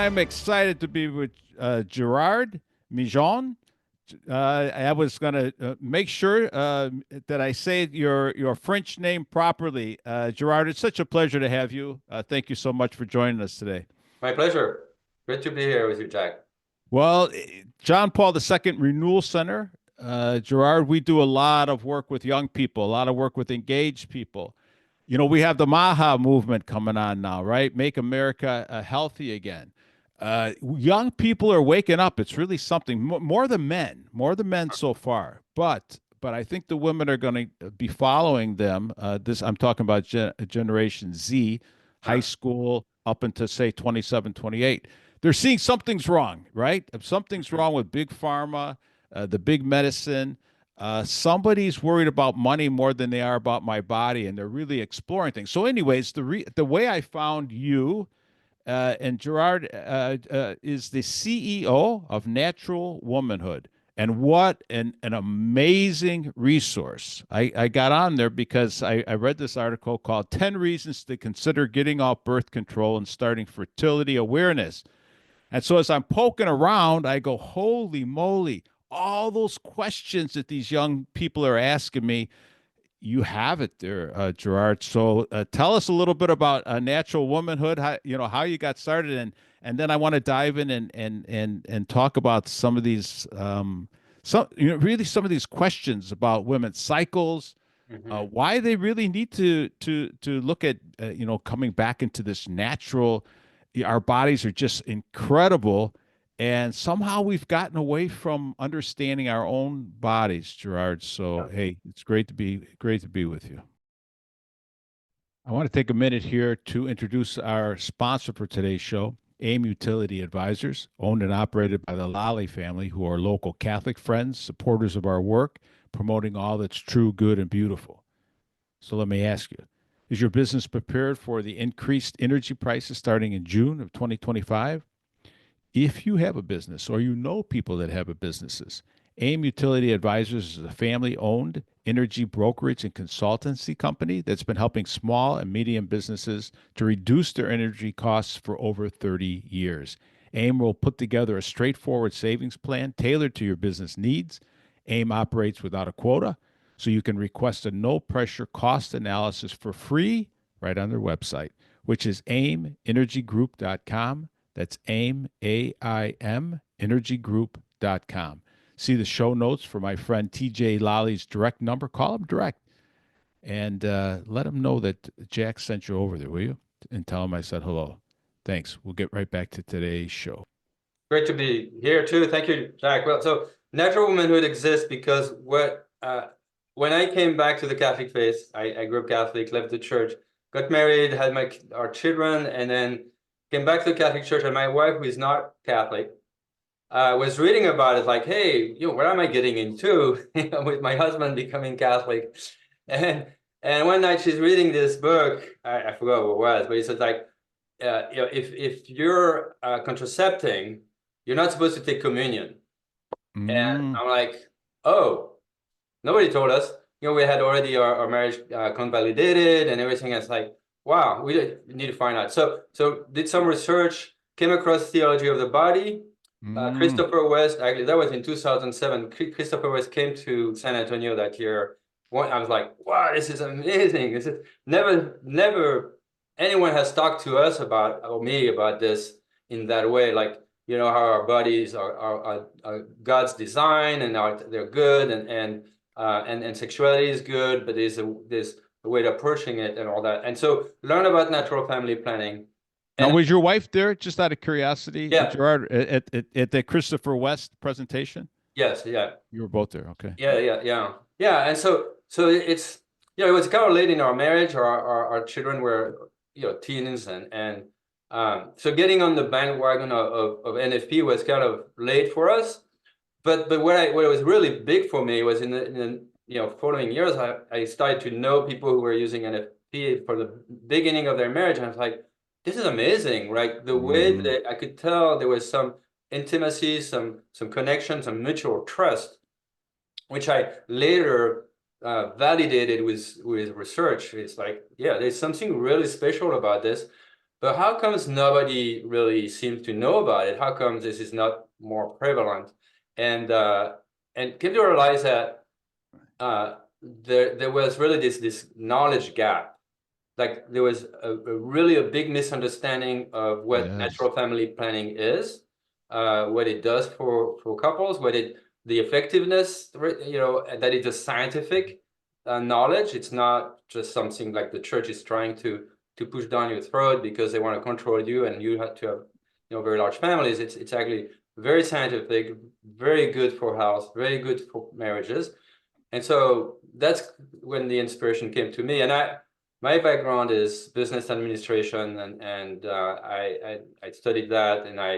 I'm excited to be with Gerard Migeon. I was going to make sure that I say your French name properly. Gerard, it's such a pleasure to have you. Thank you so much for joining us today. My pleasure. Great to be here with you, Jack. Well, John Paul II Renewal Center, Gerard, we do a lot of work with young people, a lot of work with engaged people. You know, we have the Maha movement coming on now, right? Make America healthy again. Young people are waking up. It's really something more more than men so far. But I think the women are going to be following them. This I'm talking about Generation Z, high school up into say 27, 28. They're seeing something's wrong, right? Something's wrong with big pharma, the big medicine. Somebody's worried about money more than they are about my body, and they're really exploring things. So, anyways, the way I found you and Gerard is the CEO of Natural Womanhood. And what an amazing resource. I got on there because I read this article called 10 Reasons to Consider Getting Off Birth Control and Starting Fertility Awareness. And so as I'm poking around, I go, holy moly, all those questions that these young people are asking me, you have it there, Gerard. So tell us a little bit about Natural Womanhood, how you got started, and then I want to dive in and talk about some of these really some of these questions about women's cycles, why they really need to look at coming back into this natural. Our bodies are just incredible, and somehow we've gotten away from understanding our own bodies, Gerard. So, hey, it's great to be with you. I want to take a minute here to introduce our sponsor for today's show, AIM Utility Advisors, owned and operated by the Lally family, who are local Catholic friends, supporters of our work, promoting all that's true, good, and beautiful. So let me ask you, is your business prepared for the increased energy prices starting in June of 2025? If you have a business or you know people that have businesses, AIM Utility Advisors is a family-owned energy brokerage and consultancy company that's been helping small and medium businesses to reduce their energy costs for over 30 years. AIM will put together a straightforward savings plan tailored to your business needs. AIM operates without a quota, so you can request a no-pressure cost analysis for free right on their website, which is aimenergygroup.com. That's AIM, A-I-M, energygroup.com. See the show notes for my friend TJ Lolly's direct number. Call him direct and let him know that Jack sent you over there, will you? And tell him I said hello. Thanks. We'll get right back to today's show. Great to be here too. Thank you, Jack. Well, so Natural Womanhood exists because when I came back to the Catholic faith, I grew up Catholic, left the church, got married, had our children, and then came back to the Catholic Church. And my wife, who is not Catholic, was reading about it, like, hey, what am I getting into with my husband becoming Catholic? And one night she's reading this book, I forgot what it was, but it said like, if you're contracepting, you're not supposed to take communion. And I'm like, oh, nobody told us. We had already our marriage convalidated and everything. It's like, wow, we need to find out. So did some research, came across theology of the body. Christopher West, actually, that was in 2007. Christopher West came to San Antonio that year. I was like, wow, this is amazing. This is never anyone has talked to us about, or me about this in that way. Like, how our bodies are God's design and they're good and sexuality is good, but there's a way of approaching it and all that. And so learn about natural family planning. Now, was your wife there, just out of curiosity, yeah. Gerard, at the Christopher West presentation? Yes, yeah. You were both there, okay. Yeah. And so it's, it was kind of late in our marriage. Our children were, teens, and so getting on the bandwagon of NFP was kind of late for us. But what was really big for me was in the following years, I started to know people who were using NFP for the beginning of their marriage, and I was like, this is amazing, right? The way that I could tell there was some intimacy, some connection, some mutual trust, which I later validated with research. It's like, yeah, there's something really special about this. but how comes nobody really seems to know about it? How comes this is not more prevalent? And came to realize that there was really this knowledge gap. Like there was a really a big misunderstanding of what Yes. natural family planning is, what it does for couples, the effectiveness, that it's a scientific knowledge. It's not just something like the church is trying to push down your throat because they want to control you and you have to have very large families. It's actually very scientific, very good for health, very good for marriages. And so that's when the inspiration came to me. And my background is business administration, and I studied that, and I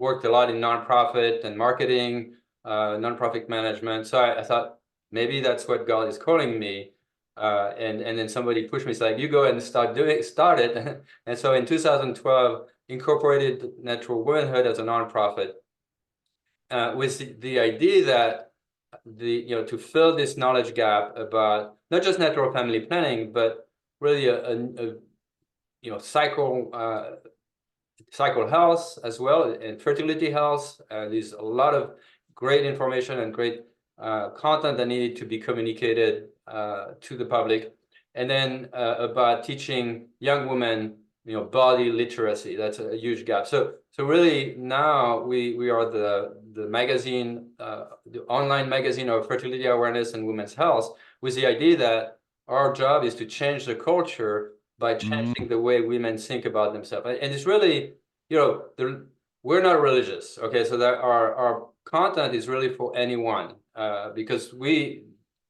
worked a lot in nonprofit and marketing, nonprofit management. So I thought maybe that's what God is calling me. And then somebody pushed me. It's like, you go and start it. And so in 2012, incorporated Natural Womanhood as a nonprofit, with the idea that to fill this knowledge gap about not just natural family planning, but really a cycle health as well, and fertility health. There's a lot of great information and great content that needed to be communicated to the public. And then about teaching young women, body literacy. That's a huge gap. So really now we are the magazine, the online magazine of fertility awareness and women's health, with the idea that our job is to change the culture by changing the way women think about themselves. And it's really, we're not religious, okay? So that our content is really for anyone, because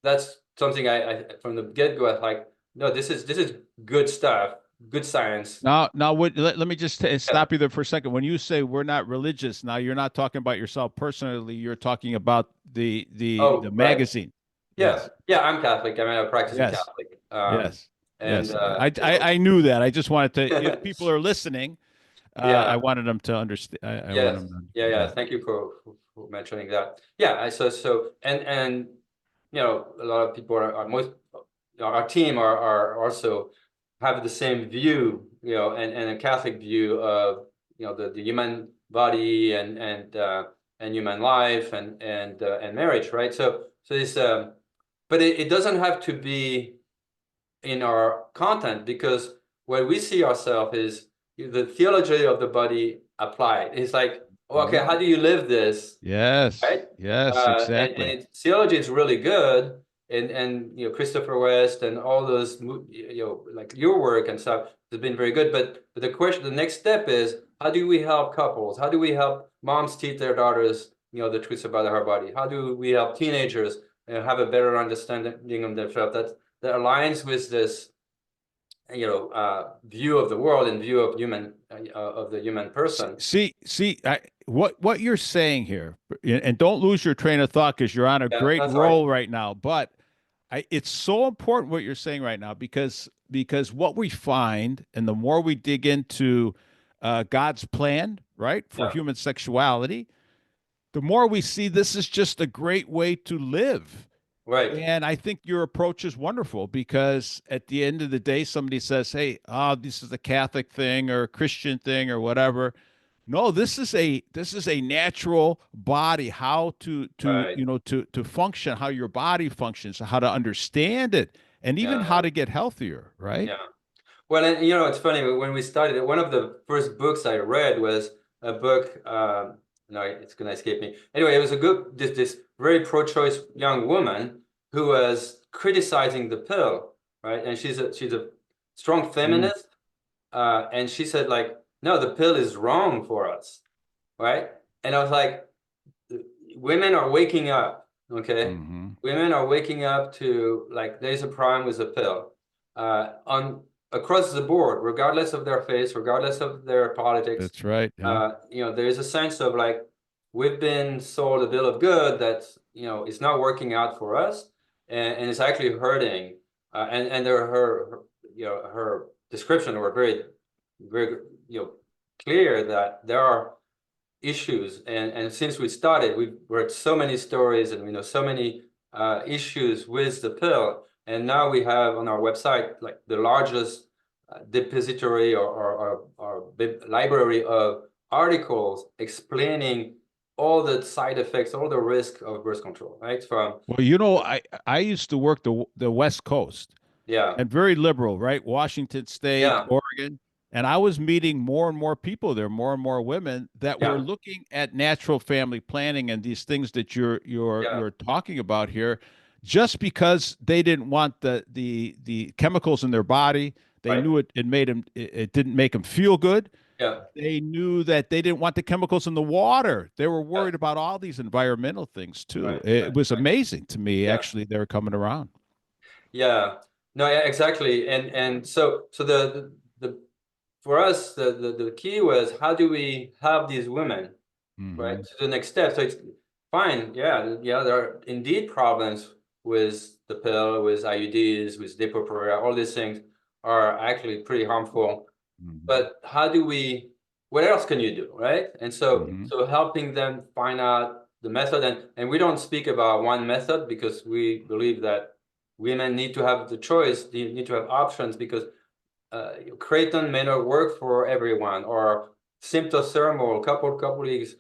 that's something I from the get-go, I like, no, this is good stuff, good science. Now, let me just stop you there for a second. When you say we're not religious, now you're not talking about yourself personally. You're talking about the Right. magazine. Yeah. Yes. Yeah, I'm Catholic. I'm a practicing Yes. Catholic. Yes. And Yes. I knew that. I just wanted to, if people are listening, I yeah, wanted them to understand. I want yes, them to, yeah. yeah. Thank you for mentioning that. Yeah, so and a lot of people are most our team are also have the same view, and a Catholic view of the human body and human life and marriage, right? So this but it doesn't have to be in our content, because where we see ourselves is the theology of the body applied. It's like, okay, Mhm. how do you live this, Yes. right? Yes. Exactly. Theology is really good, and Christopher West and all those like your work and stuff has been very good. But the next step is, how do we help couples? How do we help moms teach their daughters the truths about her body? How do we help teenagers have a better understanding of themselves that aligns with this view of the world and view of the human person? What you're saying here, and don't lose your train of thought because you're on a Yeah, great that's right. roll right now. But it's so important what you're saying right now, because what we find, and the more we dig into God's plan, right, for Yeah, human sexuality, the more we see this is just a great way to live. right. And I think your approach is wonderful, because at the end of the day, somebody says, "Hey, this is a Catholic thing or a Christian thing or whatever." No, this is a natural body, how to Right. to function, how your body functions, how to understand it, and even Yeah, how to get healthier, right? yeah. Well, and it's funny, when we started, one of the first books I read was a book. No, it's gonna escape me. Anyway, it was a good this very pro-choice young woman who was criticizing the pill, right? And she's a strong Mm, feminist, and she said, like, no, the pill is wrong for us, right? And I was like, women are waking up, okay? hmm Women are waking up to, like, there's a problem with the pill, on across the board, regardless of their faith, regardless of their politics. That's right. Yeah. There is a sense of, like, we've been sold a bill of good that it's not working out for us, and it's actually hurting. And her description were very, very clear that there are issues, and since we started, we've heard so many stories, and we know so many issues with the pill. And now we have on our website, like, the largest depository or library of articles explaining all the side effects, all the risk of birth control, right? From Well, you know, I used to work the West Coast yeah, and very liberal, right? Washington State, yeah, Oregon. And I was meeting more and more people there, more and more women that were yeah, looking at natural family planning and these things that yeah, you're talking about here, just because they didn't want the chemicals in their body. They right, knew it made them it didn't make them feel good. yeah, They knew that they didn't want the chemicals in the water. They were yeah, worried about all these environmental things too. right, It right, was right, amazing to me, yeah, actually, they were coming around. yeah. No, yeah, exactly. And so the for us the key was how do we help these women, right, Hmm. to the next step. So it's fine, yeah, there are indeed problems with the pill, with IUDs, with Depo-Provera. All these things are actually pretty harmful. Hmm. But how do we, what else can you do, right? And so Hmm. so helping them find out the method, and we don't speak about one method because we believe that women need to have the choice, they need to have options, because Creighton may not work for everyone, or symptothermal, couple leagues,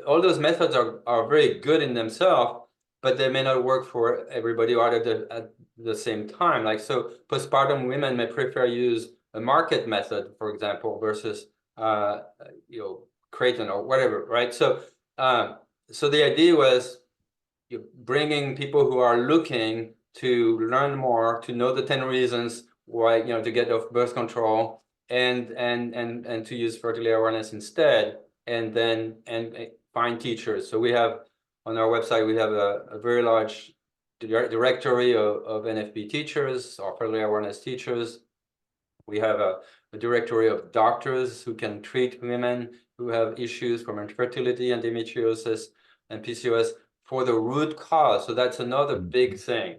all those methods are very good in themselves, but they may not work for everybody or at the same time. Like, so postpartum women may prefer use a market method, for example, versus Creighton or whatever, right? So the idea was bringing people who are looking to learn more, to know the 10 reasons why, to get off birth control, and to use fertility awareness instead, and then find teachers. So we have on our website, we have a very large directory of NFP teachers or fertility awareness teachers. We have a directory of doctors who can treat women who have issues from infertility, endometriosis, and PCOS for the root cause. So that's another big Hmm. thing.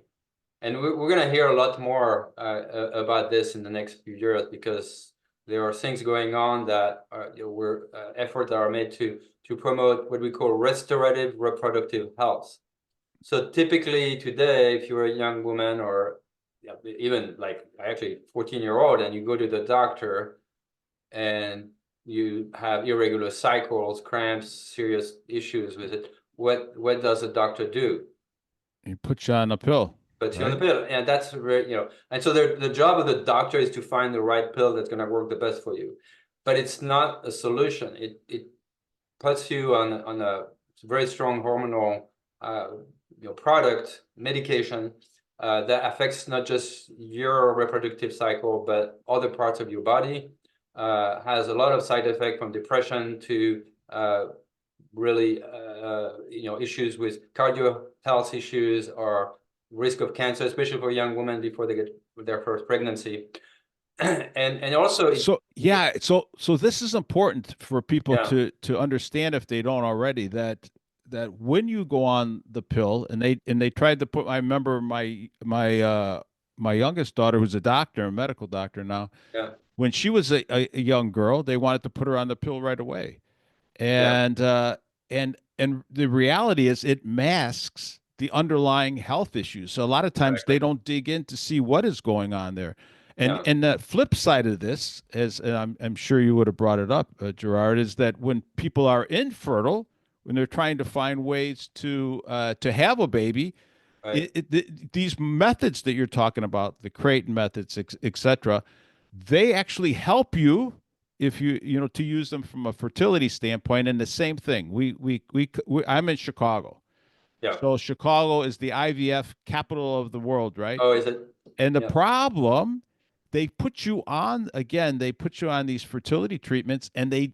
And we're going to hear a lot more about this in the next few years, because there are things going on that are, efforts that are made to promote what we call restorative reproductive health. So typically today, if you're a young woman, or even like actually 14-year-old, and you go to the doctor and you have irregular cycles, cramps, serious issues with it, what does the doctor do? He put you on a pill, Puts you on the right? pill, and that's very, and so the job of the doctor is to find the right pill that's going to work the best for you, but it's not a solution. It puts you on a very strong hormonal product medication that affects not just your reproductive cycle but other parts of your body. Has a lot of side effects, from depression to really issues with cardio health issues, or risk of cancer, especially for young women before they get their first pregnancy. And also So yeah, so this is important for people yeah, to understand, if they don't already, that when you go on the pill, and they tried to put, I remember my youngest daughter, who's a doctor, a medical doctor now, yeah, when she was a young girl, they wanted to put her on the pill right away. yeah, And the reality is it masks the underlying health issues. So a lot of times exactly, they don't dig in to see what is going on there. And yeah, and the flip side of this, as and I'm sure you would have brought it up, Gerard, is that when people are infertile, when they're trying to find ways to have a baby, right, these methods that you're talking about, the Creighton methods, et cetera, they actually help you if to use them from a fertility standpoint. And the same thing, I'm in Chicago, yeah. so Chicago is the IVF capital of the world, right? Oh, is it? And the Yeah, problem, they put you on these fertility treatments, and they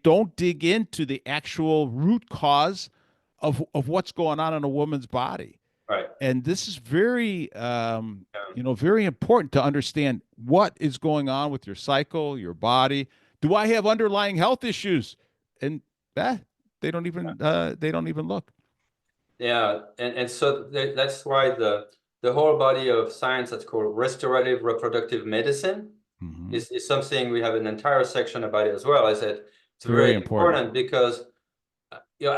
don't dig into the actual root cause of what's going on in a woman's body. right. And this is very Yeah, very important to understand what is going on with your cycle, your body. Do I have underlying health issues? And eh, they don't even look. yeah, and so that's why the whole body of science that's called restorative reproductive medicine Hmm. is something we have an entire section about it as well. I said it's Very very important. important because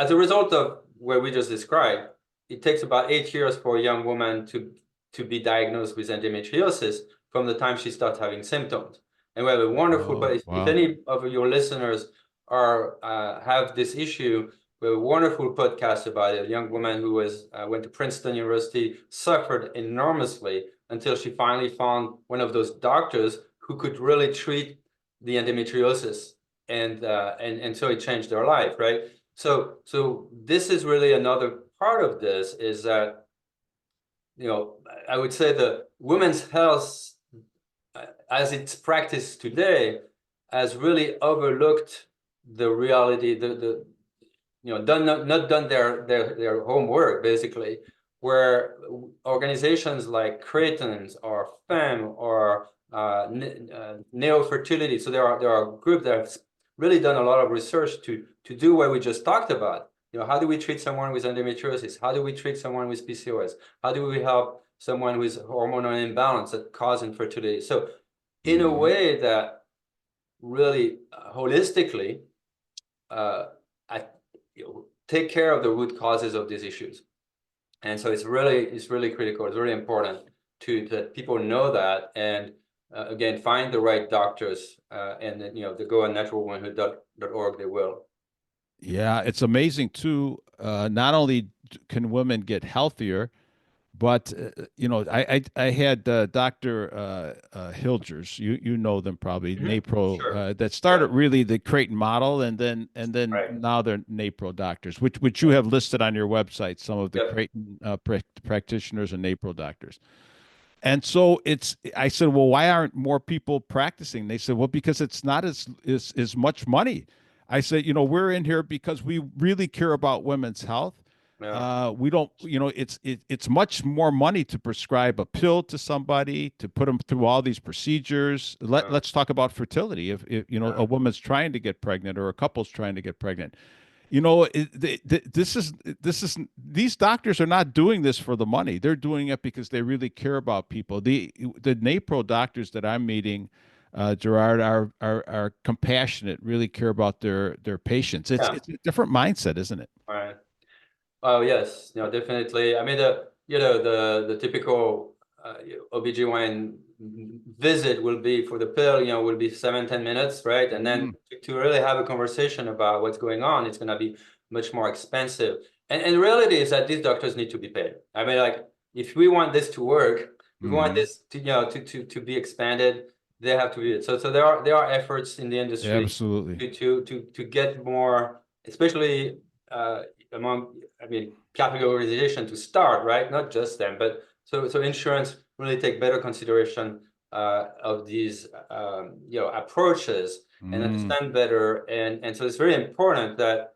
as a result of what we just described, it takes about 8 years for a young woman to be diagnosed with endometriosis. from the time she starts having symptoms. And we have a wonderful, but if Wow. any of your listeners are have this issue, we have a wonderful podcast about it. A young woman who went to Princeton University, suffered enormously until she finally found one of those doctors who could really treat the endometriosis, and so it changed their life, right? So this is really another part of this, is that, you know, I would say the women's health, as it's practiced today, has really overlooked the reality, the you know, not done their homework, basically, where organizations like Creighton's or FEM or Neo Fertility, so there are groups that have really done a lot of research to do what we just talked about. You know, how do we treat someone with endometriosis? How do we treat someone with PCOS? How do we help someone with hormonal imbalance that cause infertility? So in a way that really holistically take care of the root causes of these issues. And so it's really critical. It's really important that people know that, and again, find the right doctors, and then, you know, to go on naturalwomanhood.org, they will. Yeah, it's amazing too. Not only can women get healthier, but you know, I had Dr. Hilgers. You know them probably, NAPRO, Sure. that started Yeah. really the Creighton model, and then Right. now they're NAPRO doctors, which you have listed on your website. Some of the Yep. Creighton practitioners and NAPRO doctors. And so I said, well, why aren't more people practicing? They said, well, because it's not as much money. I said, you know, we're in here because we really care about women's health. Yeah. We don't, you know, it's much more money to prescribe a pill to somebody, to put them through all these procedures. Let's talk about fertility. If you know, a woman's trying to get pregnant or a couple's trying to get pregnant, you know, this is these doctors are not doing this for the money. They're doing it because they really care about people. The NAPRO doctors that I'm meeting, Gerard, are compassionate, really care about their patients. It's Yeah. it's a different mindset, isn't it? Right. Oh yes, no, definitely. I mean, the typical OBGYN visit will be for the pill, you know, will be 7-10 minutes, right? And then to really have a conversation about what's going on, it's going to be much more expensive. And the reality is that these doctors need to be paid. I mean, like, if we want this to work, if we want this to, you know, to be expanded, they have to be. So there are efforts in the industry Absolutely. to get more, especially among, I mean, Catholic organization to start, right? Not just them, but so insurance really take better consideration of these you know, approaches, and understand better, and so it's very important that,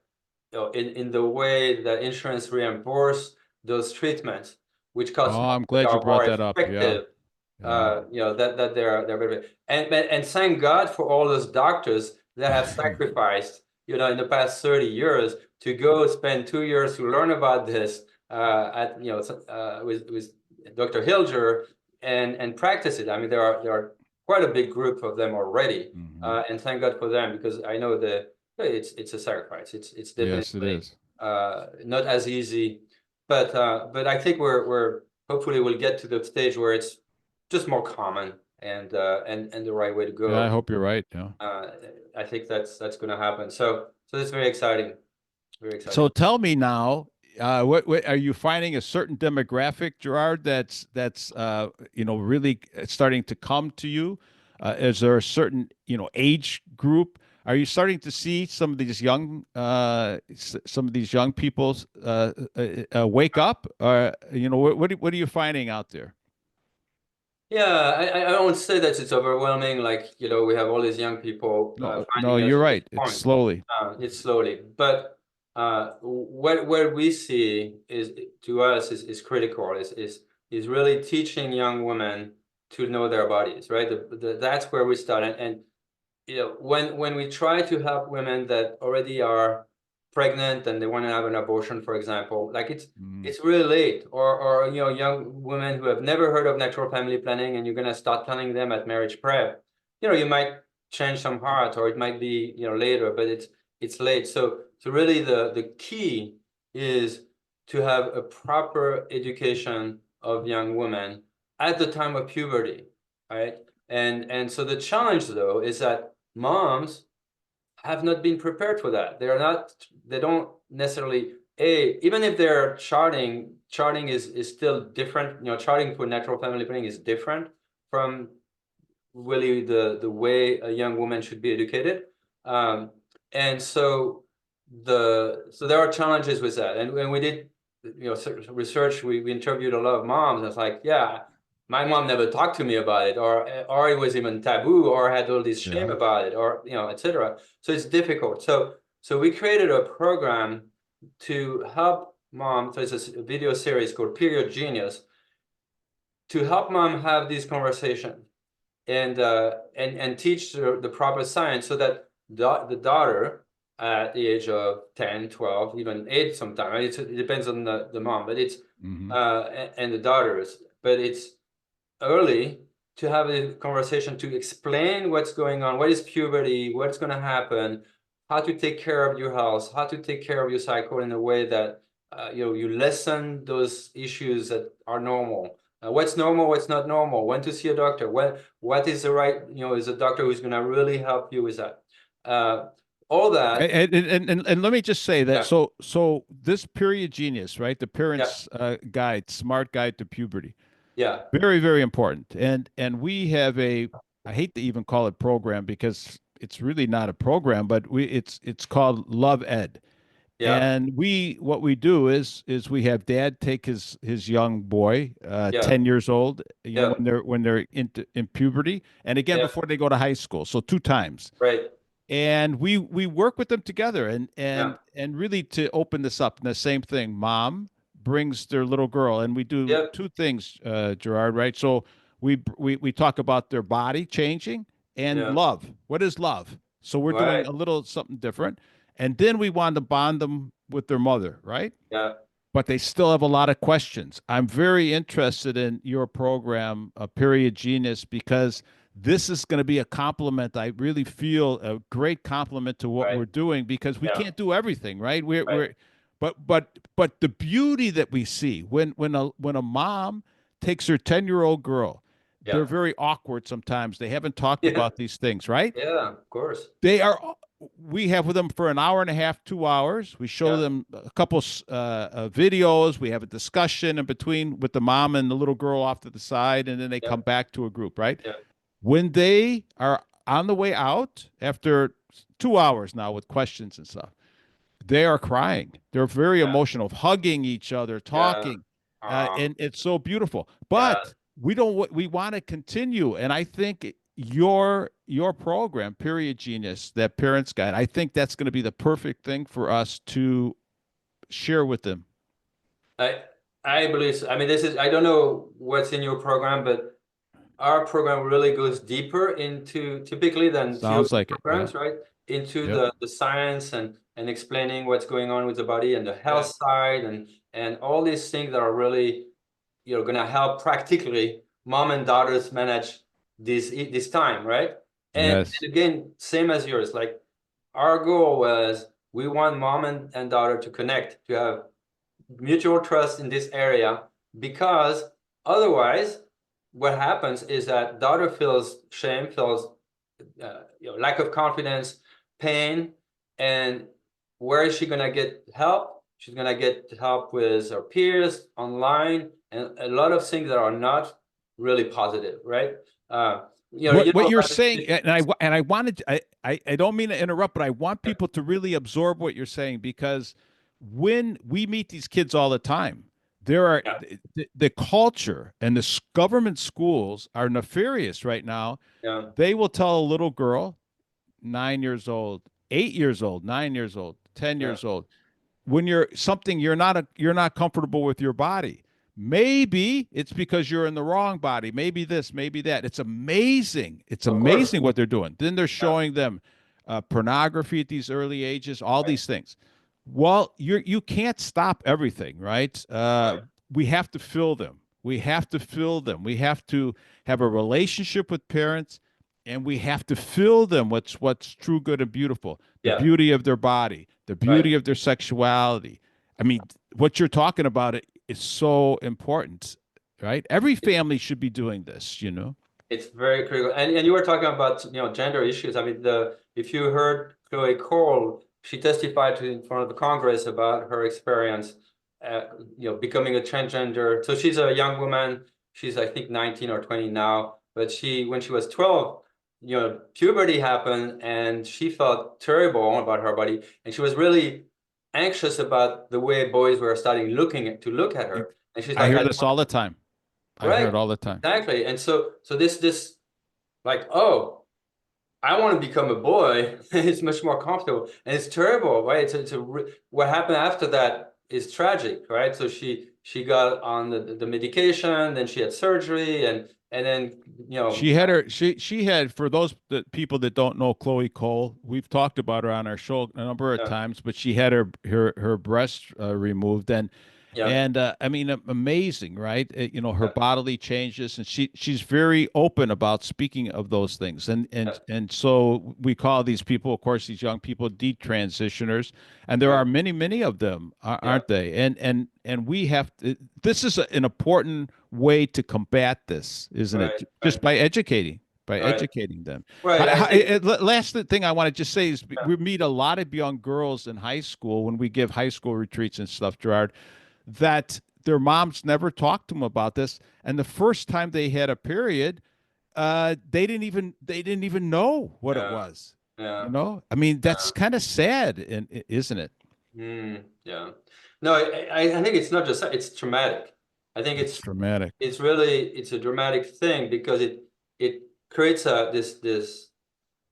you know, in the way that insurance reimburse those treatments, which cost Oh, more, I'm but glad you are more brought that up. Yeah. effective. Yeah. You know, that they're very, and thank God for all those doctors that have sacrificed, you know, in the past 30 years to go spend 2 years to learn about this at, you know, with Dr. Hilger, and practice it. I mean, there are quite a big group of them already, and thank God for them, because I know that it's a sacrifice. It's Yes, it definitely is. not as easy, but I think we're hopefully we'll get to the stage where it's just more common, and the right way to Yeah, I go. hope you're right. Yeah. I think that's going to happen. So it's very exciting, very exciting. So tell me now, what are you finding a certain demographic, Gerard, that's you know, really starting to come to you? Is there a certain, you know, age group? Are you starting to see some of these young people wake up? You know, what are you finding out there? Yeah, I won't say that it's overwhelming. Like, you know, we have all these young people No, no, finding us you're at this right. It's point. slowly. It's slowly, but what we see is, to us, is critical. Is really teaching young women to know their bodies, right? That's where we start. And you know, when we try to help women that already are pregnant and they want to have an abortion, for example, like it's really late, or you know, young women who have never heard of natural family planning, and you're going to start telling them at marriage prep, you know, you might change some heart, or it might be, you know, later, but it's late. So really the key is to have a proper education of young women at the time of puberty. right? And so the challenge though is that moms have not been prepared for that. They don't necessarily, even if they're charting is still different. You know, charting for natural family planning is different from really the way a young woman should be educated. And so there are challenges with that. And when we did, you know, research, we interviewed a lot of moms, and it's like, yeah, my mom never talked to me about it, or it was even taboo, or had all this shame Yeah. about it, or you know, etc. So it's difficult. So we created a program to help mom. So it's a video series called Period Genius, to help mom have this conversation and teach the proper science, so that the daughter at the age of 10, 12, even 8 sometimes, it depends on the mom, but it's Hmm. and the daughters, but it's early to have a conversation to explain what's going on, what is puberty, what's going to happen, how to take care of your health, how to take care of your cycle in a way that you know, you lessen those issues that are normal. What's normal, what's not normal, when to see a doctor, what is the right, you know, is a doctor who's going to really help you with that. Uh, all that. And let me just say that Yeah, so this period genius, right? The yeah, parents' guide, smart guide to puberty, yeah, very, very important. And we have a, I hate to even call it program because it's really not a program, but it's called Love Ed. yeah, And what we do is we have dad take his young boy, yeah, 10 years old, you know, yeah, when they're in puberty, and again yeah, before they go to high school, so two times. right, And we work with them together and yeah, really to open this up. And the same thing, mom brings their little girl, and we do yeah, two things, Gerard, right? So we talk about their body changing and yeah, love. What is love? So we're doing right, a little something different. And then we want to bond them with their mother, right? yeah, But they still have a lot of questions. I'm very interested in your program, Period Genius, because this is going to be a compliment. I really feel a great compliment to what right, we're doing because we yeah, can't do everything, right? right, But the beauty that we see when a mom takes her 10-year-old girl, they're yeah, very awkward sometimes. They haven't talked yeah, about these things, right? yeah, of course, They are. We have with them for an hour and a half, 2 hours. We show yeah, them a couple videos. We have a discussion in between with the mom and the little girl off to the side, and then they yeah, come back to a group. Right yeah, when they are on the way out after 2 hours now with questions and stuff, they are crying. They're very yeah, emotional, hugging each other, yeah, talking, uh, and it's so beautiful. yeah. But we don't. We want to continue, and I think your program, Period Genius, that parents guide, I think that's going to be the perfect thing for us to share with them. I I believe so. I mean, this is, I don't know what's in your program, but our program really goes deeper into, typically, than few Sounds like it. Yeah. programs, right? Into Yep. the science and explaining what's going on with the body and the Yeah. health side and all these things that are really, you know, gonna help practically mom and daughters manage this time, right? Yes. And again, same as yours, like our goal was, we want mom and daughter to connect, to have mutual trust in this area, because otherwise what happens is that daughter feels shame, feels you know, lack of confidence, pain, and where is she gonna get help? She's gonna get help with her peers online and a lot of things that are not really positive, right? You What know you're about saying, and I wanted I don't mean to interrupt, but I want people to really absorb what you're saying because when we meet these kids all the time, there are yeah, the culture and the government schools are nefarious right now. yeah, They will tell a little girl, 9 years old, 8 years old, 9 years old, ten yeah, years old, when you're something you're not comfortable with your body. Maybe it's because you're in the wrong body. Maybe this, maybe that. It's amazing. It's of course, amazing what they're doing. Then they're yeah, showing them pornography at these early ages, all right, these things. Well, you can't stop everything, right? right, We have to fill them. We have to fill them. We have to have a relationship with parents, and we have to fill them what's true, good, and beautiful. The yeah, beauty of their body, the right. beauty of their sexuality. I mean, what you're talking about is so important, right? Every family should be doing this. It's very critical. And you were talking about, gender issues. I mean, if you heard Chloe Cole, she testified in front of the Congress about her experience, becoming a transgender. So she's a young woman. She's, I think, 19 or 20 now. But when she was 12, puberty happened and she felt terrible about her body. And she was really anxious about the way boys were starting to look at her. And she's I like, hear I don't this all the time. I hear Right, it all the time. exactly. And so this like, oh, I want to become a boy. It's much more comfortable, and it's terrible, right? What happened after that is tragic, right? So she got on the medication, then she had surgery, and then She had, for those people that don't know Chloe Cole, we've talked about her on our show a number of yeah, times, but she had her breast removed, yeah, and I mean, amazing, right? Her yeah, bodily changes, and she's very open about speaking of those things, and yeah, so we call these people, of course, these young people, detransitioners, and there right, are many of them, yeah, aren't they? And we have to. This is an important way to combat this, isn't it? right, Just right, by right, educating them. right. I think Last thing I want to just say is yeah, we meet a lot of young girls in high school when we give high school retreats and stuff, Gerard, that their moms never talked to them about this, and the first time they had a period, they didn't even know what it yeah, was. yeah. I mean, that's Yeah. kind of sad, and isn't it? Yeah. No, I think it's not just that, it's traumatic. I think It's dramatic. it's a dramatic thing because it creates this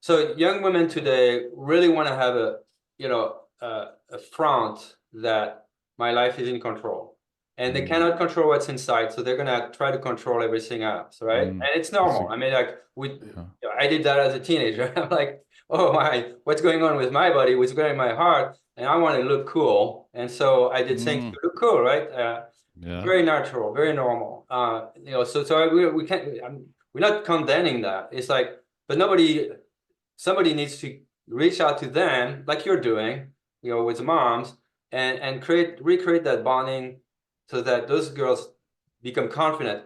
so young women today really want to have a front that my life is in control. And they Mm, cannot control what's inside, so they're gonna try to control everything else, right? mm. And it's That's normal. I mean, like yeah. I did that as a teenager. I'm like, oh my, what's going on with my body? What's going on in my heart? And I want to look cool. And so I did things Mm, to look cool, right? yeah. Very natural, very normal. We can't. We're not condemning that. It's like, but somebody needs to reach out to them, like you're doing, with the moms, and recreate that bonding, so that those girls become confident.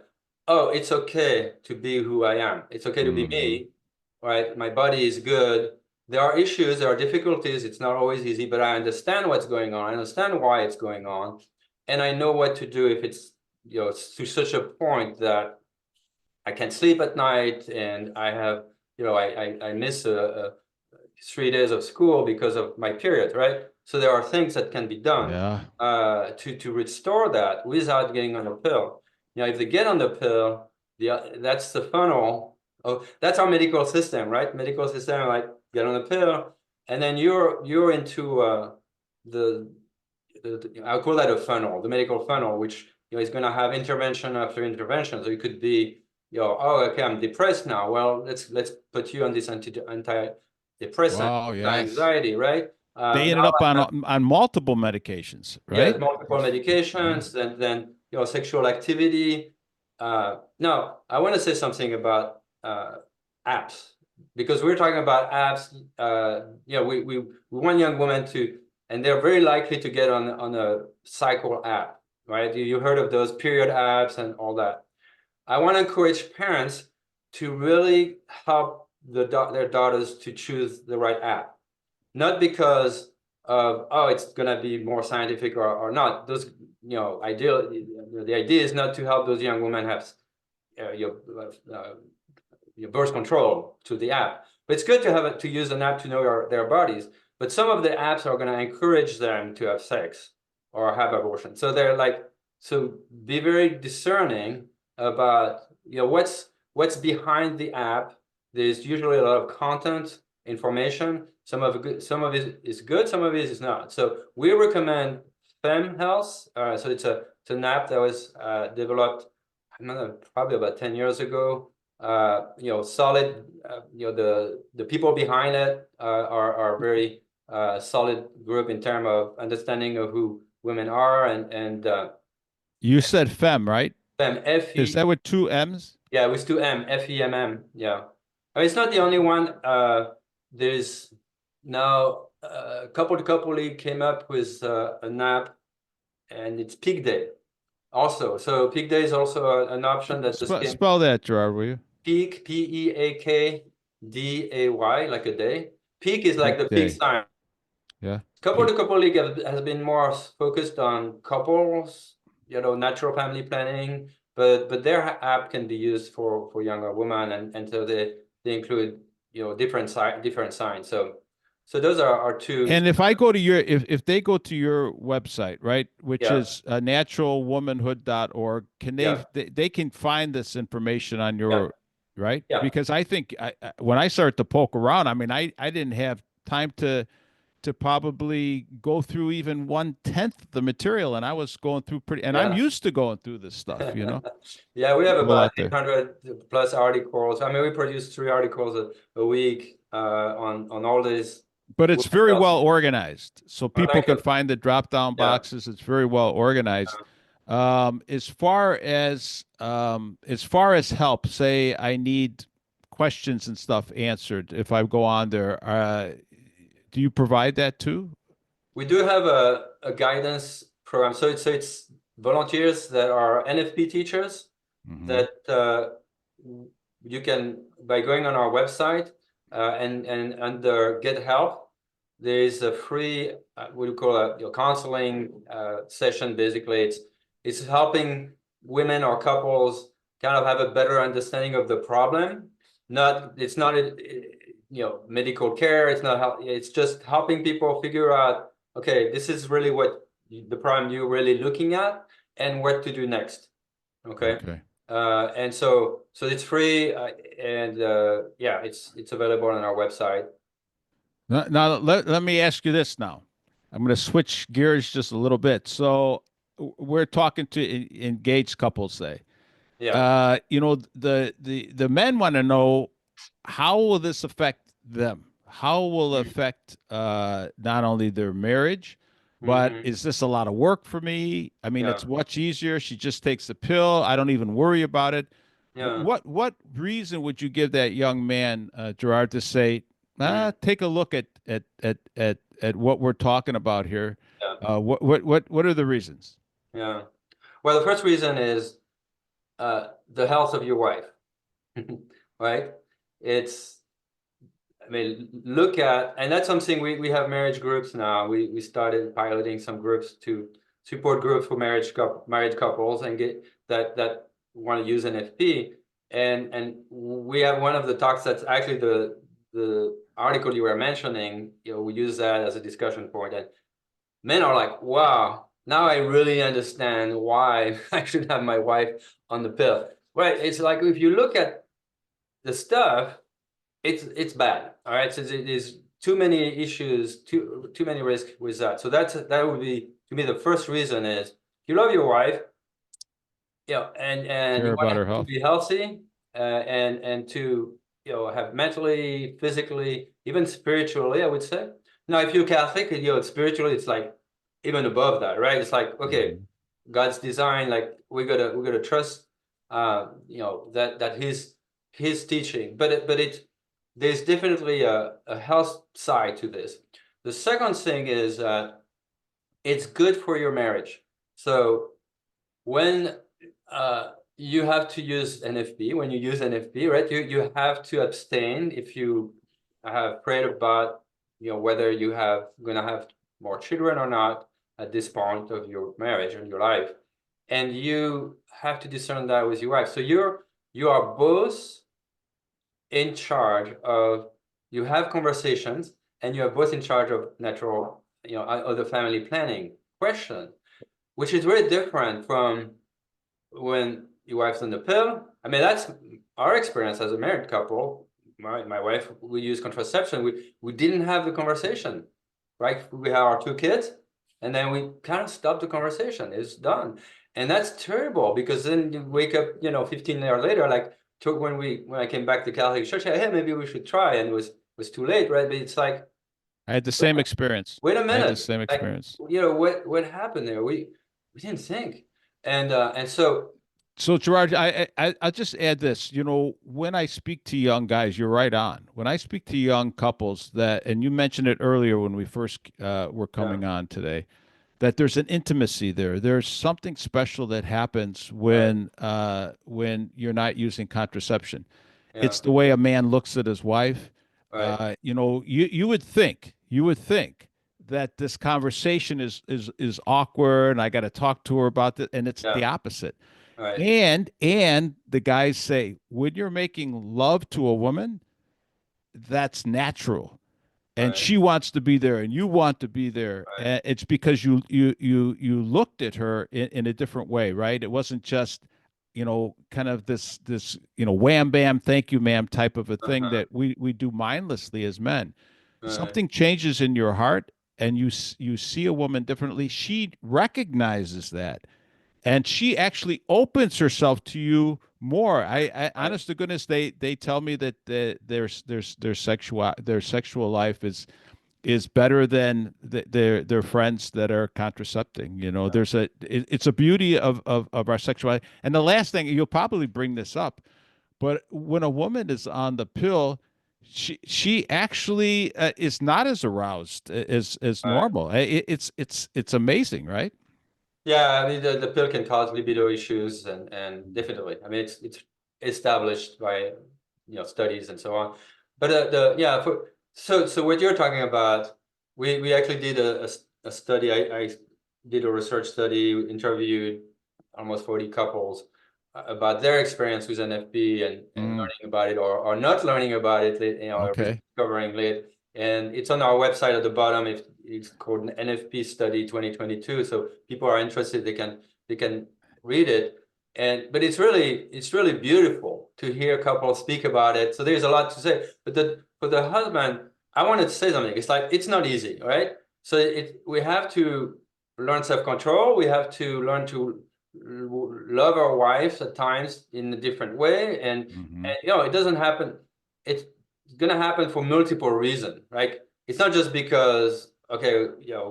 Oh, it's okay to be who I am. It's okay to be Hmm. me, right? My body is good. There are issues, there are difficulties. It's not always easy, but I understand what's going on. I understand why it's going on, and I know what to do if it's to such a point that I can't sleep at night, and I have I miss 3 days of school because of my period, right? So there are things that can be done Yeah. to restore that without getting on a pill. If they get on the pill, that's the funnel. Oh, that's our medical system, right? Medical system, like get on the pill, and then you're into the, I'll call that a funnel, the medical funnel, which is going to have intervention after intervention. So it could be, oh, okay, I'm depressed now. Well, let's put you on this antidepressant, Wow. Yes. anxiety, right? They Now ended up I have on multiple medications, yeah, right? multiple Yeah. medications, and then sexual activity. Now I want to say something about apps, because we're talking about apps. We want young women to, and they're very likely to get on a cycle app, right? You heard of those period apps and all that. I want to encourage parents to really help their daughters to choose the right app, not because of, oh, it's going to be more scientific or not. Those, the idea is not to help those young women have uh, your birth control to the app, but it's good to to use an app to know their bodies. But some of the apps are going to encourage them to have sex or have abortion. So they're like, so be very discerning about what's behind the app. There's usually a lot of content, information. Some of it is good, some of it is not. So we recommend Fem Health. So it's an app that was developed, I don't know, probably about 10 years ago. Solid. The people behind it are very solid group in terms of understanding of who women are, and You said fem, right? Fem F Is E that with two M's? yeah, with two M, FEMM. Yeah. I mean, it's not the only one. There's now Couple came up with an app, and it's Peak Day also. So Peak Day is also an option that the skin. Spell that, Gerard, will you? Peak, Peakday, like a day. Peak is like Peak the peak day. sign. Yeah. Couple to Peak. Couple League has been more focused on couples, natural family planning, but their app can be used for younger women, and so they include different signs. So those are our two. And if I go to your, if they go to your website, right, which Yeah, is naturalwomanhood.org, can yeah, they can find this information on yeah, your, right? yeah. Because I think when I started to poke around, I mean, I didn't have time to probably go through even 1/10 the material, and I was going through pretty, and I'm Yeah. used to going through this stuff, Yeah, we have all about out there. 800 plus articles. I mean, we produce 3 articles a week on all these But it's women's very health. well organized, so Oh, people thank can you. find the drop down Yeah. boxes. It's very well organized. As far as help, say I need questions and stuff answered if I go on there, do you provide that too? We do have a guidance program. So it's volunteers that are NFP teachers Hmm. that you can, by going on our website and under Get Help, there is a free what do you call it, counseling session. Basically, it's helping women or couples kind of have a better understanding of the problem. It's not medical care. It's not help. It's just helping people figure out, okay, this is really what the problem you're really looking at, and what to do next. Okay. Okay. And so it's free, and yeah, it's available on our website. Now let me ask you this now. I'm going to switch gears just a little bit. So we're talking to engaged couples, say. Yeah. The men want to know, how will this affect them? How will it affect not only their marriage, but Mm-hmm. is this a lot of work for me? I mean, Yeah. it's much easier. She just takes the pill. I don't even worry about it. Yeah. What reason would you give that young man, Gerard, to say, Mm. take a look at what we're talking about here? Yeah. What are the reasons? Yeah. Well, the first reason is the health of your wife, right? It's, I mean, look at, and that's something we have marriage groups now. We started piloting some groups to support groups for married couples and get that want to use NFP. And we have one of the talks that's actually the article you were mentioning. We use that as a discussion point, and men are like, wow, now I really understand why I should have my wife on the pill. Right? It's like, if you look at the stuff, it's bad. All right, so there's too many issues, too many risks with that. So that would be, to me, the first reason is, you love your wife, and you Care want about her her to health. be healthy, and to have mentally, physically, even spiritually, I would say. Now, if you're Catholic, spiritually, it's like even above that, right? It's like, okay, Mhm. God's design, like we gotta trust, that his teaching, but there's definitely a health side to this. The second thing is it's good for your marriage. So when you have to use NFP, when you use NFP, right, you have to abstain if you have prayed about, whether you have gonna have more children or not at this point of your marriage and your life, and you have to discern that with your wife. So you are both in charge of, you have conversations, and you are both in charge of natural, of the family planning question, which is very different from when your wife's on the pill. I mean, that's our experience as a married couple. My wife, we use contraception. We didn't have the conversation, right? We have our 2 kids, and then we kind of stopped the conversation. It's done. And that's terrible, because then you wake up, 15 years later, like when I came back to Catholic Church, hey, maybe we should try, and it was too late, right? But it's like, I had the wait, same experience. wait a I had the minute, same like, experience. what happened there? We didn't think, and so. So Gerard, I'll just add this. When I speak to young guys, you're right on. When I speak to young couples and you mentioned it earlier when we first were Yeah. coming on today, that there's an intimacy there. There's something special that happens Right. when you're not using contraception. Yeah. It's the way a man looks at his wife. Right. You would think that this conversation is awkward, and I got to talk to her about this, and it's the Yeah. opposite. Right. And the guys say when you're making love to a woman, that's natural, and Right. she wants to be there and you want to be there. Right. And it's because you looked at her in a different way, right? It wasn't just kind of this wham bam thank you ma'am type of a thing Uh-huh. that we do mindlessly as men. Right. Something changes in your heart, and you see a woman differently. She recognizes that, and she actually opens herself to you more. I Right. honest to goodness, they tell me that their sexual life is better than their friends that are contracepting. It's a beauty of our sexuality. And the last thing, you'll probably bring this up, but when a woman is on the pill, she actually is not as aroused as Right. normal. It's amazing, right? Yeah, I mean the pill can cause libido issues and definitely. I mean it's established by studies and so on. But the yeah for so what you're talking about, we actually did a study. I did a research study, interviewed almost 40 couples about their experience with NFP and Mm, learning about it or not learning about it, or okay. discovering late. And it's on our website at the bottom. If it's called an NFP study 2022, so people are interested, they can read it. But it's really beautiful to hear couples speak about it. So there's a lot to say. But for the husband, I wanted to say something. It's like it's not easy, right? So we have to learn self-control. We have to learn to love our wives at times in a different way, Hmm. and it doesn't happen. It's gonna happen for multiple reasons, right? It's not just because okay,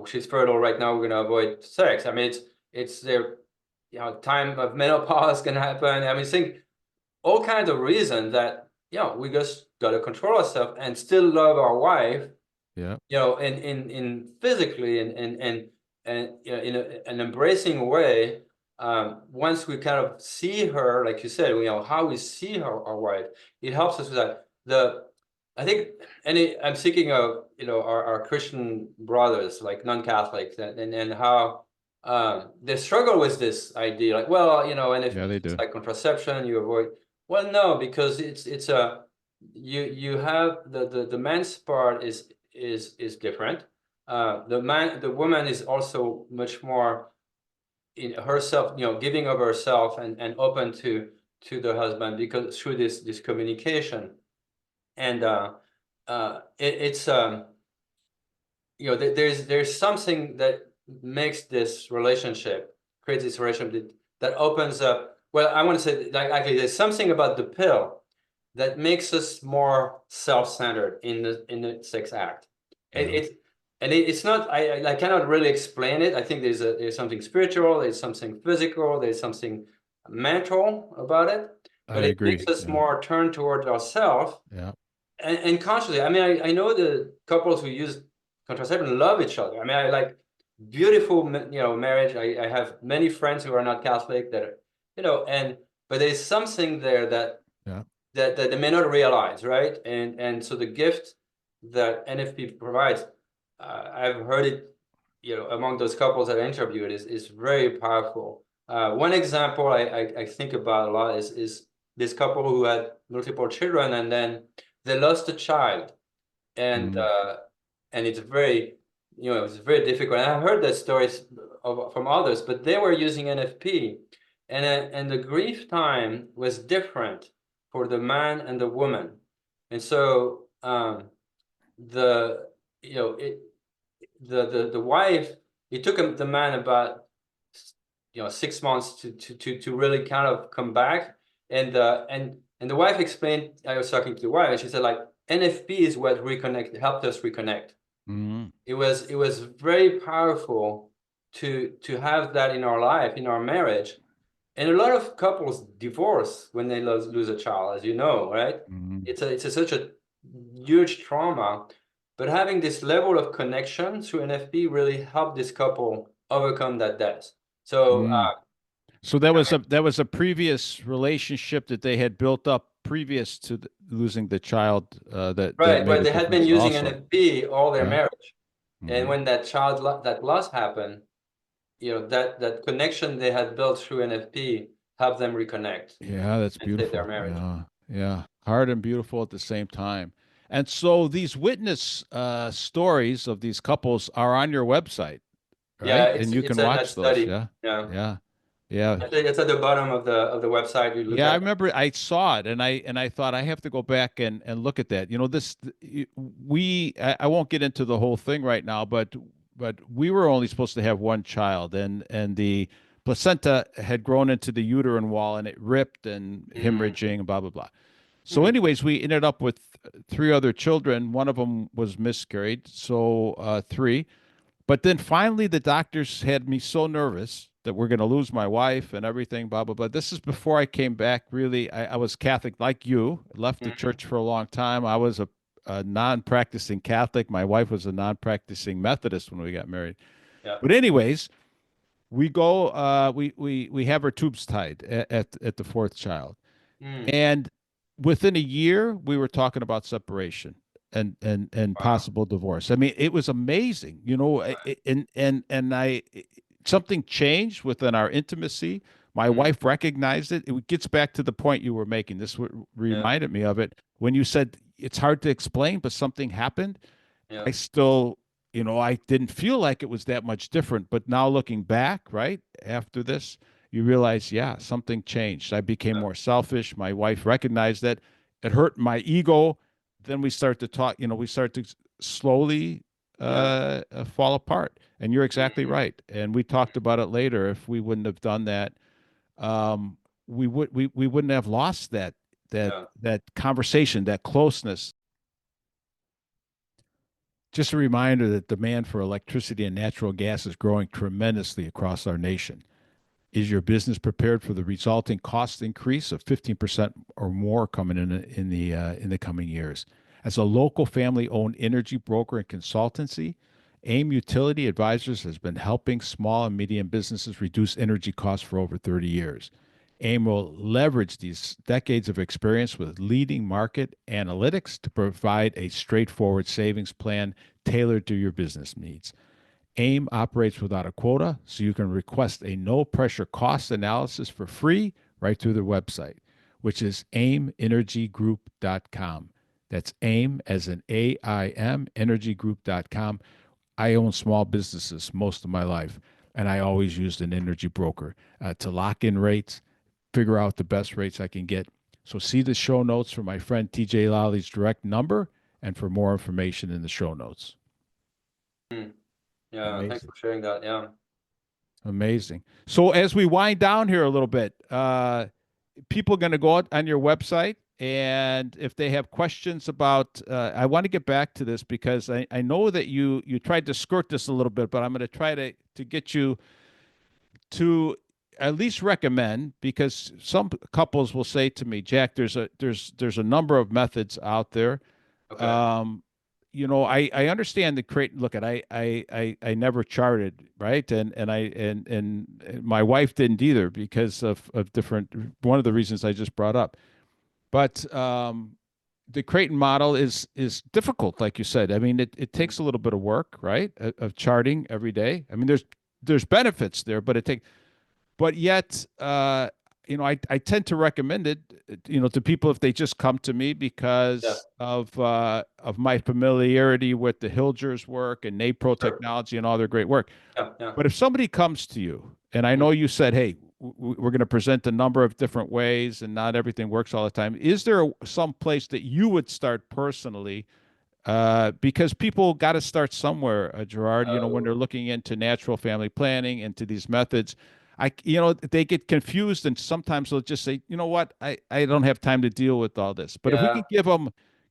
she's fertile right now, we're gonna avoid sex. I mean, it's their time of menopause can happen. I mean, think all kinds of reasons that we just gotta control ourselves and still love our wife, Yeah. in physically and in an embracing way. Once we kind of see her, like you said, how we see our wife, it helps us with that. I think, I'm thinking of our Christian brothers, like non-Catholics, and how they struggle with this idea, like, well, and if Yeah, they it's do. like contraception, you avoid. Well, no, because it's a you have the man's part is different. The woman is also much more in herself, giving of herself and open to the husband because through this communication. And it's there's something that makes this relationship, creates this relationship that opens up. Well, I want to say, like, actually there's something about the pill that makes us more self-centered in the sex act. It, Yeah. it it's not, I cannot really explain it. I think there's something spiritual, there's something physical, there's something mental about it, I but it makes agree. us Yeah. more turned towards ourselves Yeah. and consciously. I mean, I know the couples who use contraception love each other. I mean, I like beautiful, marriage. I have many friends who are not Catholic that are, but there's something there that Yeah. that they may not realize, right? And so the gift that NFP provides, I've heard it, among those couples that I interviewed is very powerful. One example I think about a lot is this couple who had multiple children and then they lost a child, and Mm, uh, and it's very difficult. And I heard that stories from others, but they were using NFP, and the grief time was different for the man and the woman, and so the you know it the wife, it took the man about 6 months to really kind of come back, and the wife explained. I was talking to the wife, and she said, like, NFP is what helped us reconnect. mm, It was very powerful to have that in our life, in our marriage. And a lot of couples divorce when they lose a child, as you know, right? mm, It's such a huge trauma, but having this level of connection through NFP really helped this couple overcome that death. So mm. So that was a previous relationship that they had built up previous to losing the child that Right, made but a they had been difference using also. NFP all their Yeah. marriage. And Hmm. when that loss happened, that connection they had built through NFP helped them reconnect Yeah, that's and save their beautiful. marriage. Yeah, yeah. Hard and beautiful at the same time. And so these witness stories of these couples are on your website, Yeah, right? And you it's can a that watch those. study. Yeah, Yeah. yeah, yeah. Actually, it's at the bottom of the website. You look Yeah, I at. remember I saw it and I thought I have to go back and look at that. You know, I won't get into the whole thing right now, but we were only supposed to have one child and the placenta had grown into the uterine wall and it ripped and Mm, hemorrhaging and blah blah blah. So mm, anyways, we ended up with three other children. One of them was miscarried, so three. But then finally, the doctors had me so nervous that we're going to lose my wife and everything, blah, blah, blah. This is before I came back. Really, I was Catholic like you, left the mhm. church for a long time. I was a non practicing Catholic. My wife was a non practicing Methodist when we got married. Yeah. But, anyways, we go, we have our tubes tied at the fourth child. Mm, And within a year, we were talking about separation and wow. possible divorce. I mean, it was amazing, you know, and I something changed within our intimacy. My Mm, wife recognized it. It gets back to the point you were making. This yeah. reminded me of it when you said it's hard to explain, but something happened. Yeah. I still, you know, I didn't feel like it was that much different. But now looking back, right after this, you realize, yeah, something changed. I became Yeah. more selfish. My wife recognized that it hurt my ego. Then we start to talk, you know, we start to slowly Yeah. fall apart. And you're exactly Mhm. right. And we talked about it later. If we wouldn't have done that, we wouldn't have lost Yeah. that conversation, that closeness. Just a reminder that demand for electricity and natural gas is growing tremendously across our nation. Is your business prepared for the resulting cost increase of 15% or more coming in the coming years? As a local family-owned energy broker and consultancy, AIM Utility Advisors has been helping small and medium businesses reduce energy costs for over 30 years. AIM will leverage these decades of experience with leading market analytics to provide a straightforward savings plan tailored to your business needs. AIM operates without a quota, so you can request a no pressure cost analysis for free right through their website, which is aimenergygroup.com. That's AIM as in AIM, energygroup.com. I own small businesses most of my life, and I always used an energy broker to lock in rates, figure out the best rates I can get. So see the show notes for my friend TJ Lally direct number and for more information in the show notes. Mm. Yeah. Thanks Amazing. for sharing that. Yeah. Amazing. So as we wind down here a little bit, people are going to go out on your website, and if they have questions about, I want to get back to this because I know that you tried to skirt this a little bit, but I'm going to try to get you to at least recommend because some couples will say to me, Jack, there's a number of methods out there. Okay. Um, you know, I understand the create. Look at I never charted, right, and my wife didn't either because of different. One of the reasons I just brought up, but the Creighton model is difficult, like you said. I mean, it Mm. takes a little bit of work, right, of charting every day. I mean, there's benefits there, but it takes but yet you know I tend to recommend it you know to people if they just come to me Yeah. because of my familiarity with the Hilger's work and NAPRO Sure. technology and all their great work. Yeah. Yeah. But if somebody comes to you and I Mm. know you said, hey, we're going to present a number of different ways and not everything works all the time, is there some place that you would start personally because people got to start somewhere, Gerard. You know, when Oh. they're looking into natural family planning, into these methods, you know, they get confused, and sometimes they'll just say, you know what, I don't have time to deal with all this. But if we Yeah. can give them,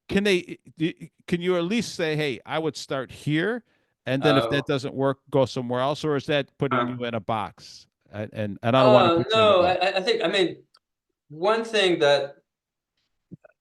can you at least say, hey, I would start here, and then if Oh. that doesn't work, go somewhere else, or is that putting Huh. you in a box? And I don't want to put you in a No. box. I think. I mean, one thing that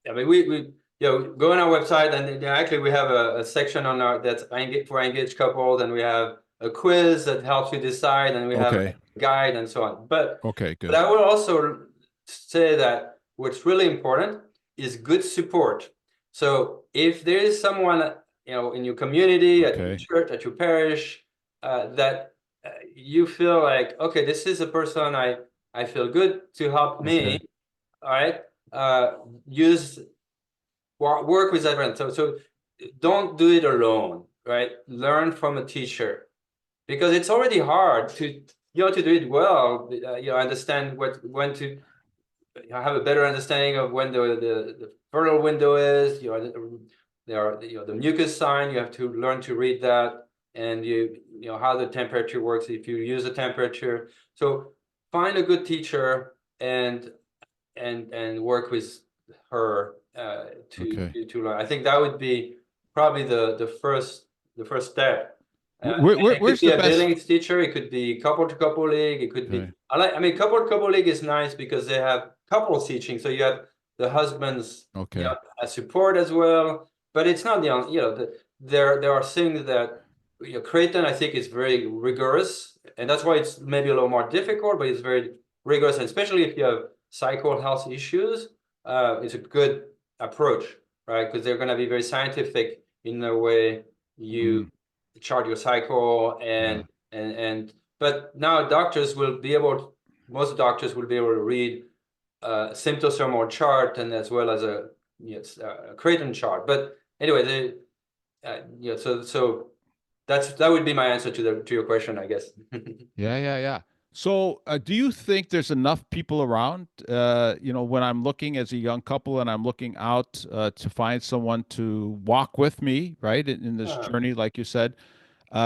I mean, we go on our website and actually we have a section on our that's for engaged couples, and we have a quiz that helps you decide, and we have Okay. a guide and so on. But Okay. but Good. I will also say that what's really important is good support. So if there is someone, in your community, at your church, at your parish, that you feel like, okay, this is a person I feel good to help me. All right, work with that friend. So don't do it alone, right? Learn from a teacher, because it's already hard to to do it well. Understand when to have a better understanding of when the fertile window is. There are the mucus sign. You have to learn to read that, and how the temperature works if you use a temperature. So find a good teacher and work with her to learn. I think that would be probably the first step. It could be a Billings teacher. It could be couple to couple league. It could be. Couple to couple league is nice because they have couples teaching, so you have the husbands support as well. But it's not the only. There are things that Creighton, I think, is very rigorous, and that's why it's maybe a little more difficult. But it's very rigorous, and especially if you have cycle health issues, it's a good approach, right? Because they're going to be very scientific in the way you chart your cycle, but now most doctors will be able to read symptothermal chart, and as well as a Creighton chart. But anyway, so that would be my answer to your question, I guess. Yeah. So, do you think there's enough people around? When I'm looking as a young couple and I'm looking out to find someone to walk with me, right, in this journey, like you said,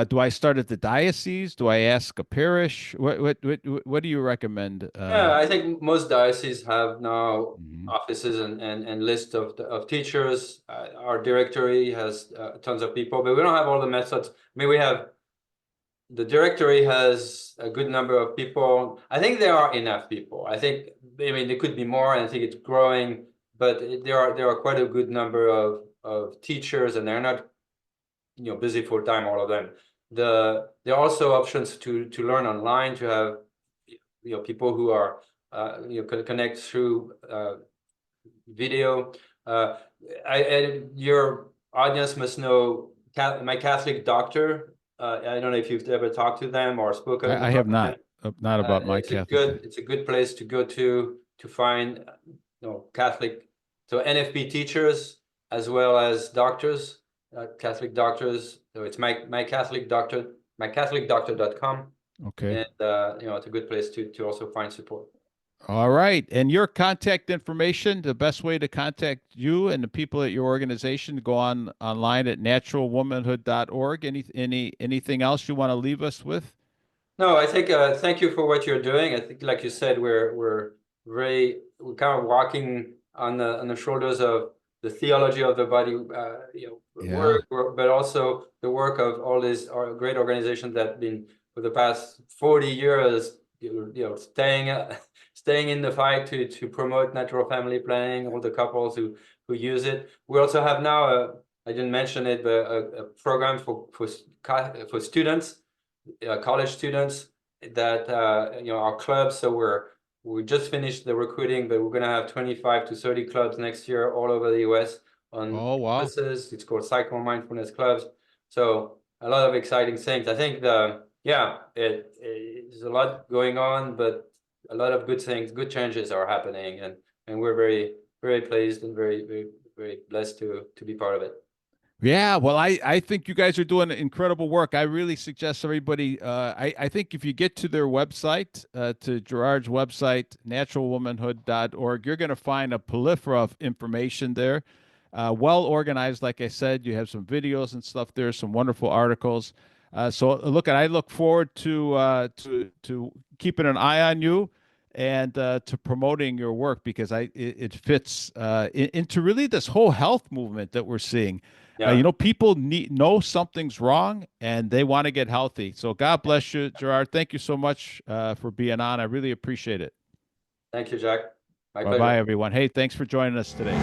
do I start at the diocese? Do I ask a parish? What do you recommend? I think most dioceses have now offices and list of teachers. Our directory has tons of people, but we don't have all the methods. The directory has a good number of people. I think there are enough people. There could be more, and I think it's growing, but there are quite a good number of teachers, and they're not busy full time, all of them. There are also options to learn online, to have people who are connect through video. Your audience must know my Catholic doctor. I don't know if you've ever talked to them or spoken. I have not. Not about my Catholic. It's a good place to go to find Catholic, so NFP teachers as well as doctors, Catholic doctors. So it's my Catholic doctor, mycatholicdoctor.com. Okay. And it's a good place to also find support. All right. And your contact information, the best way to contact you and the people at your organization, go online at naturalwomanhood.org. Anything else you want to leave us with? No, I think thank you for what you're doing. I think, like you said, we're kind of walking on the shoulders of the theology of the body, work, but also the work of all these great organizations that have been for the past 40 years, staying in the fight to promote natural family planning, all the couples who use it. We also have now I didn't mention it, but a program for students, college students, that our clubs. So we just finished the recruiting, but we're going to have 25 to 30 clubs next year all over the US on campuses. It's called Cycle Mindfulness Clubs. So a lot of exciting things. I think there's a lot going on, but a lot of good things, good changes are happening, and we're very, very pleased and very, very, very blessed to be part of it. Yeah, well, I think you guys are doing incredible work. I really suggest everybody, I think if you get to their website, to Gerard's website, naturalwomanhood.org, you're going to find a plethora of information there. Well organized, like I said. You have some videos and stuff there, some wonderful articles. So I look forward to keeping an eye on you and to promoting your work, because it fits into really this whole health movement that we're seeing. Yeah. People know something's wrong and they want to get healthy. So God bless you, Gerard. Thank you so much for being on. I really appreciate it. Thank you, Jack. My pleasure. Bye-bye, everyone. Hey, thanks for joining us today.